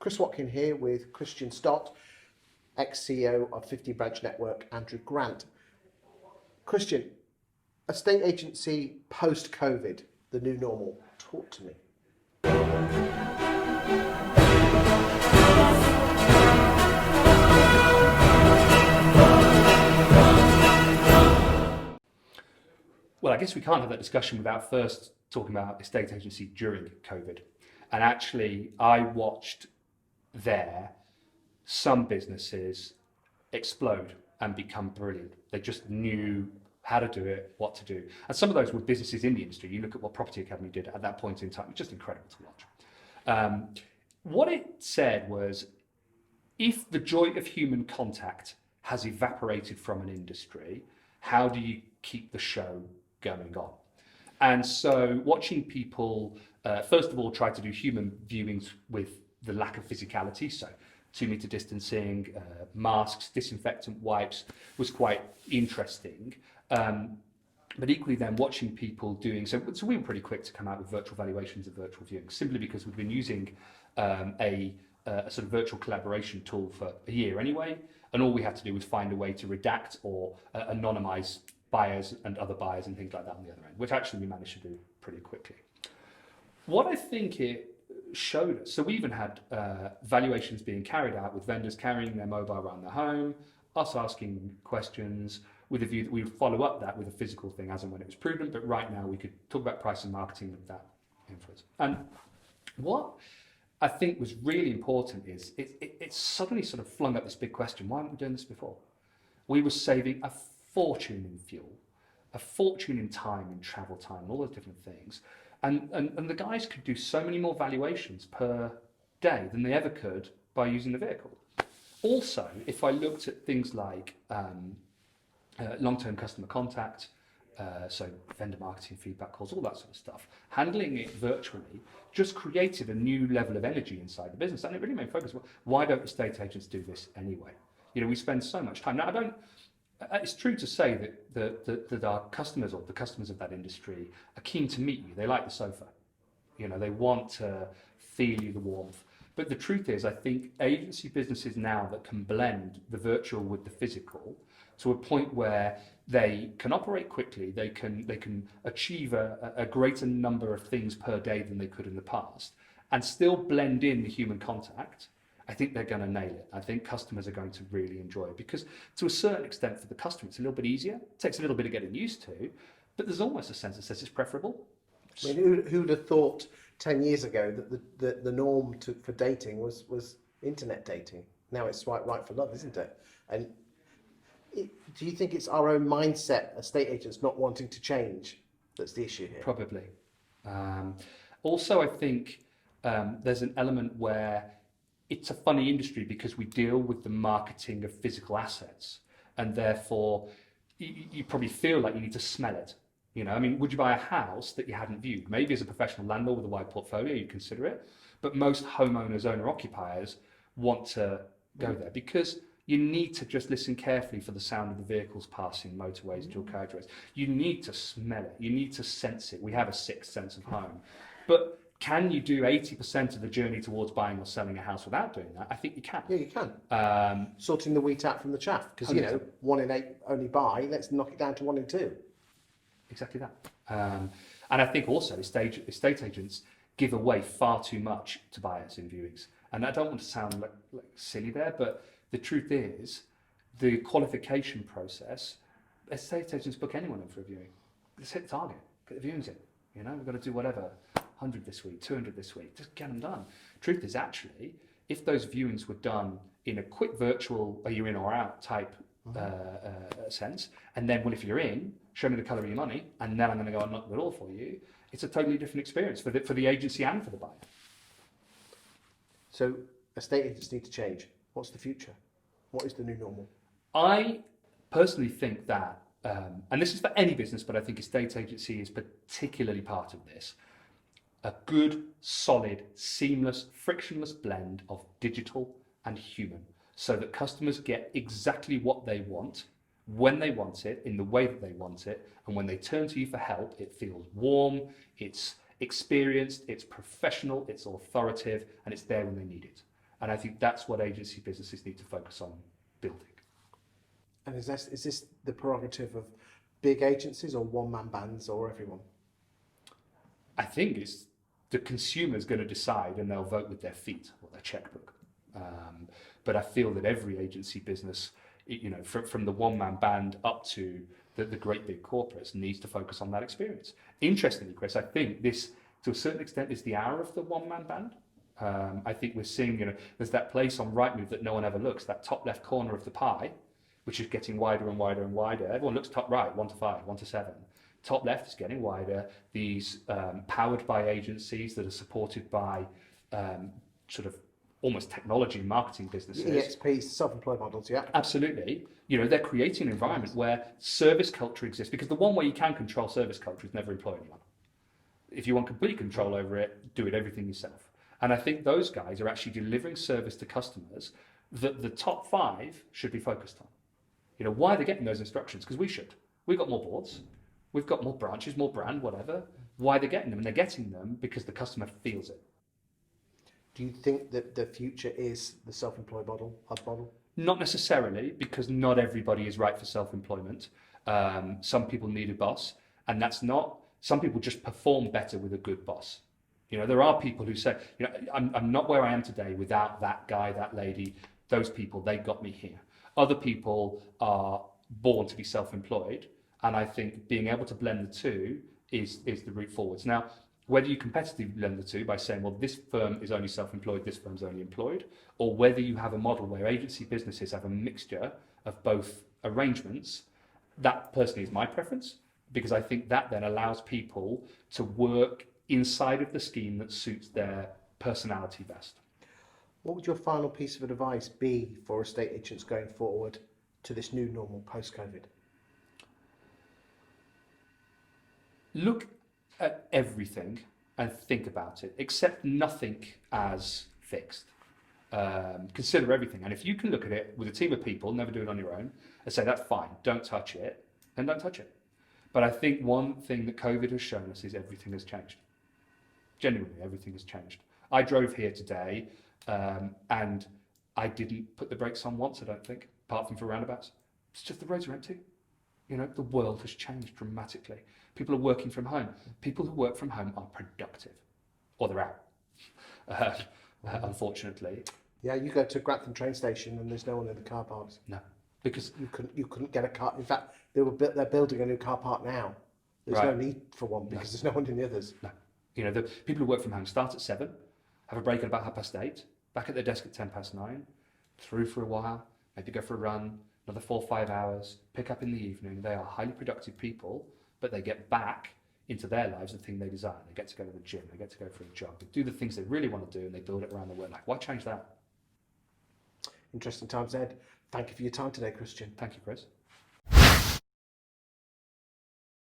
Chris Watkin here with Kristian Stott, ex-CEO of 50 Branch Network, Andrew Grant. Kristian, estate agency post-COVID, the new normal. Talk to me. Well, I guess we can't have that discussion without first talking about estate agency during COVID. And actually, I watched there some businesses explode and become brilliant. They just knew how to do it, what to do. And some of those were businesses in the industry. You look at what Property Academy did at that point in time, it's just incredible to watch. What it said was, if the joy of human contact has evaporated from an industry, how do you keep the show going on? And so watching people, first of all, try to do human viewings with the lack of physicality, so 2 meter distancing, masks, disinfectant wipes, was quite interesting. But equally then watching people doing, so we were pretty quick to come out with virtual valuations and virtual viewings, simply because we've been using a sort of virtual collaboration tool for a year anyway, and all we had to do was find a way to redact or anonymize buyers and other buyers and things like that on the other end, which actually we managed to do pretty quickly. What I think it showed us, so we even had valuations being carried out with vendors carrying their mobile around their home, us asking questions with a view that we would follow up that with a physical thing as and when it was prudent, but right now we could talk about price and marketing with that influence. And what I think was really important is it suddenly sort of flung up this big question: why weren't we doing this before? We were saving a fortune in fuel, a fortune in time, in travel time, all those different things. And the guys could do so many more valuations per day than they ever could by using the vehicle. Also, if I looked at things like long-term customer contact, so vendor marketing, feedback calls, all that sort of stuff, handling it virtually just created a new level of energy inside the business. And it really made focus, well, why don't estate agents do this anyway? You know, we spend so much time. Now, it's true to say that our customers, or the customers of that industry, are keen to meet you. They like the sofa. You know, they want to feel you, the warmth. But the truth is, I think agency businesses now that can blend the virtual with the physical to a point where they can operate quickly, they can achieve a greater number of things per day than they could in the past, and still blend in the human contact. I think they're going to nail it. I think customers are going to really enjoy it, because to a certain extent for the customer it's a little bit easier. It takes a little bit of getting used to, but there's almost a sense that says it's preferable. I mean, who'd have thought 10 years ago that the norm for dating was internet dating? Now it's swipe right for love, isn't it? And do you think it's our own mindset, estate agents not wanting to change, that's the issue here? Probably. Also, I think there's an element where it's a funny industry because we deal with the marketing of physical assets, and therefore you probably feel like you need to smell it. You know, I mean, would you buy a house that you hadn't viewed? Maybe as a professional landlord with a wide portfolio, you'd consider it. But most homeowners, owner-occupiers want to go there because you need to just listen carefully for the sound of the vehicles passing, motorways, dual carriageways. You need to smell it. You need to sense it. We have a sixth sense of home. But can you do 80% of the journey towards buying or selling a house without doing that? I think you can. Yeah, you can. Sorting the wheat out from the chaff, because, you know, 1 in 8 only buy. Let's knock it down to 1 in 2. Exactly that. And I think also estate agents give away far too much to buyers in viewings. And I don't want to sound like silly there, but the truth is, the qualification process, estate agents book anyone in for a viewing. Just hit the target, get the viewings in. You know, we've got to do whatever, 100 this week, 200 this week, just get them done. Truth is, actually, if those viewings were done in a quick virtual, are you in or out type sense, and then, well, if you're in, show me the colour of your money, and then I'm going to go and knock the door for you, it's a totally different experience for the agency and for the buyer. So estate agents need to change. What's the future? What is the new normal? I personally think that, and this is for any business, but I think estate agency is particularly part of this, a good, solid, seamless, frictionless blend of digital and human, so that customers get exactly what they want, when they want it, in the way that they want it, and when they turn to you for help, it feels warm, it's experienced, it's professional, it's authoritative, and it's there when they need it. And I think that's what agency businesses need to focus on building. And is this the prerogative of big agencies or one-man bands or everyone? I think it's the consumer's going to decide, and they'll vote with their feet or their checkbook. But I feel that every agency business, from the one-man band up to the great big corporates, needs to focus on that experience. Interestingly, Chris, I think this, to a certain extent, is the hour of the one-man band. I think we're seeing, there's that place on Rightmove that no one ever looks, that top left corner of the pie, which is getting wider and wider and wider. Everyone looks top right, 1 to 5, 1 to 7. Top left is getting wider. These powered by agencies that are supported by sort of almost technology and marketing businesses. EXPs, self-employed models, yeah. Absolutely. They're creating an environment where service culture exists, because the one way you can control service culture is never employ anyone. If you want complete control over it, do it everything yourself. And I think those guys are actually delivering service to customers that the top 5 should be focused on. Why are they getting those instructions? Because we should. We've got more boards. We've got more branches, more brand, whatever. Why are they getting them? And they're getting them because the customer feels it. Do you think that the future is the self-employed model, hub model? Not necessarily, because not everybody is right for self-employment. Some people need a boss, and some people just perform better with a good boss. There are people who say, I'm not where I am today without that guy, that lady, those people, they got me here. Other people are born to be self-employed, and I think being able to blend the two is the route forwards. Now, whether you competitively blend the two by saying, well, this firm is only self-employed, this firm's only employed, or whether you have a model where agency businesses have a mixture of both arrangements, that personally is my preference, because I think that then allows people to work inside of the scheme that suits their personality best. What would your final piece of advice be for estate agents going forward to this new normal post-COVID? Look at everything and think about it. Accept nothing as fixed. Consider everything. And if you can look at it with a team of people, never do it on your own, and say, that's fine, don't touch it, then don't touch it. But I think one thing that COVID has shown us is everything has changed. Genuinely, everything has changed. I drove here today, and I didn't put the brakes on once, I don't think, apart from for roundabouts. It's just the roads are empty. The world has changed dramatically. People are working from home. People who work from home are productive, or they're out, unfortunately. Yeah, you go to Grantham train station and there's no one in the car parks. No, because you couldn't get a car. In fact, they're building a new car park now. There's no need for one because there's no one in the others. No, the people who work from home start at 7, have a break at about 8:30, back at their desk at 9:10, through for a while, maybe go for a run, another 4 or 5 hours, pick up in the evening. They are highly productive people, but they get back into their lives the thing they desire. They get to go to the gym, they get to go for a jog, they do the things they really want to do, and they build it around their work life. Why change that? Interesting times ahead. Thank you for your time today, Kristian. Thank you, Chris.